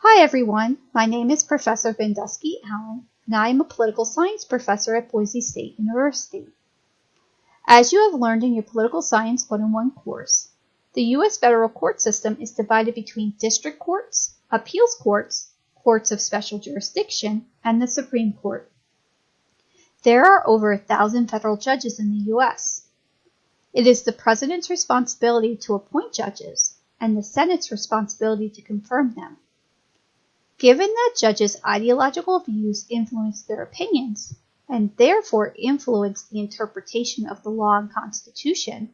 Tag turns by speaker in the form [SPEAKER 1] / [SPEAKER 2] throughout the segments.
[SPEAKER 1] Hi everyone, my name is Professor Vendusky Allen, and I am a political science professor at Boise State University. As you have learned in your Political Science 101 course, the U.S. federal court system is divided between district courts, appeals courts, courts of special jurisdiction, and the Supreme Court. There are over 1,000 federal judges in the U.S. It is the President's responsibility to appoint judges, and the Senate's responsibility to confirm them. Given that judges' ideological views influence their opinions, and therefore influence the interpretation of the law and Constitution,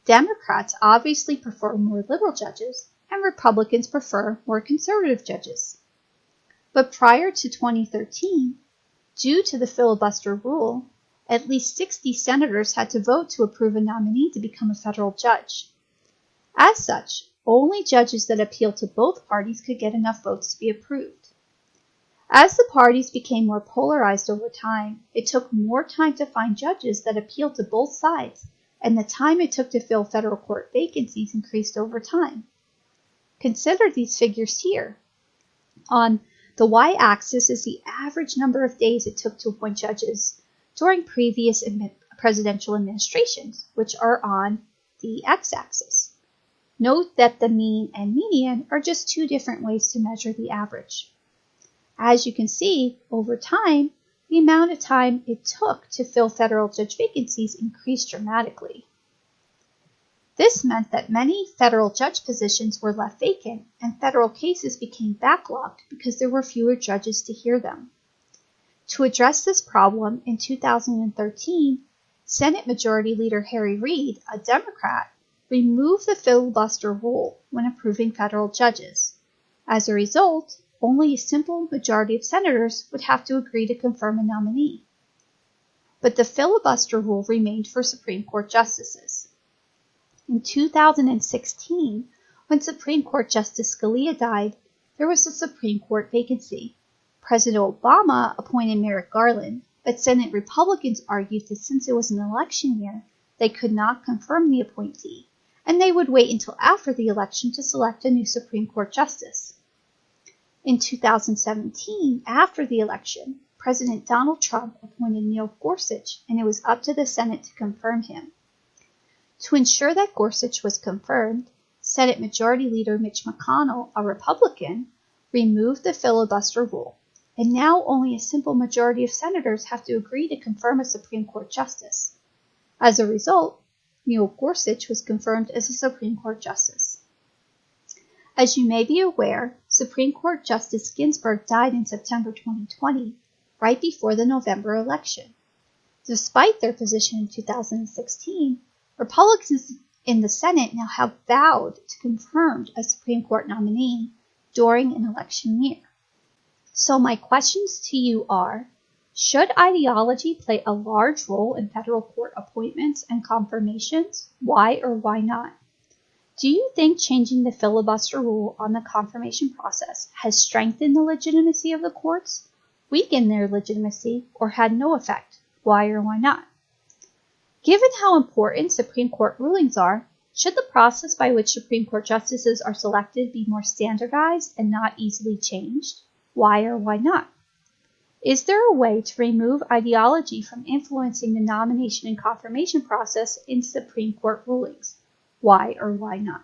[SPEAKER 1] Democrats obviously prefer more liberal judges, and Republicans prefer more conservative judges. But prior to 2013, due to the filibuster rule, at least 60 senators had to vote to approve a nominee to become a federal judge. As such, only judges that appealed to both parties could get enough votes to be approved. As the parties became more polarized over time, it took more time to find judges that appealed to both sides, and the time it took to fill federal court vacancies increased over time. Consider these figures here. On the y-axis is the average number of days it took to appoint judges during previous presidential administrations, which are on the x-axis. Note that the mean and median are just two different ways to measure the average. As you can see, over time, the amount of time it took to fill federal judge vacancies increased dramatically. This meant that many federal judge positions were left vacant and federal cases became backlogged because there were fewer judges to hear them. To address this problem, in 2013, Senate Majority Leader Harry Reid, a Democrat, removed the filibuster rule when approving federal judges. As a result, only a simple majority of senators would have to agree to confirm a nominee. But the filibuster rule remained for Supreme Court justices. In 2016, when Supreme Court Justice Scalia died, there was a Supreme Court vacancy. President Obama appointed Merrick Garland, but Senate Republicans argued that since it was an election year, they could not confirm the appointee, and they would wait until after the election to select a new Supreme Court justice. In 2017, after the election, President Donald Trump appointed Neil Gorsuch, and it was up to the Senate to confirm him. To ensure that Gorsuch was confirmed, Senate Majority Leader Mitch McConnell, a Republican, removed the filibuster rule, and now only a simple majority of senators have to agree to confirm a Supreme Court justice. As a result, Neil Gorsuch was confirmed as a Supreme Court justice. As you may be aware, Supreme Court Justice Ginsburg died in September 2020, right before the November election. Despite their position in 2016, Republicans in the Senate now have vowed to confirm a Supreme Court nominee during an election year. So my questions to you are, should ideology play a large role in federal court appointments and confirmations? Why or why not? Do you think changing the filibuster rule on the confirmation process has strengthened the legitimacy of the courts, weakened their legitimacy, or had no effect? Why or why not? Given how important Supreme Court rulings are, should the process by which Supreme Court justices are selected be more standardized and not easily changed? Why or why not? Is there a way to remove ideology from influencing the nomination and confirmation process in Supreme Court rulings? Why or why not?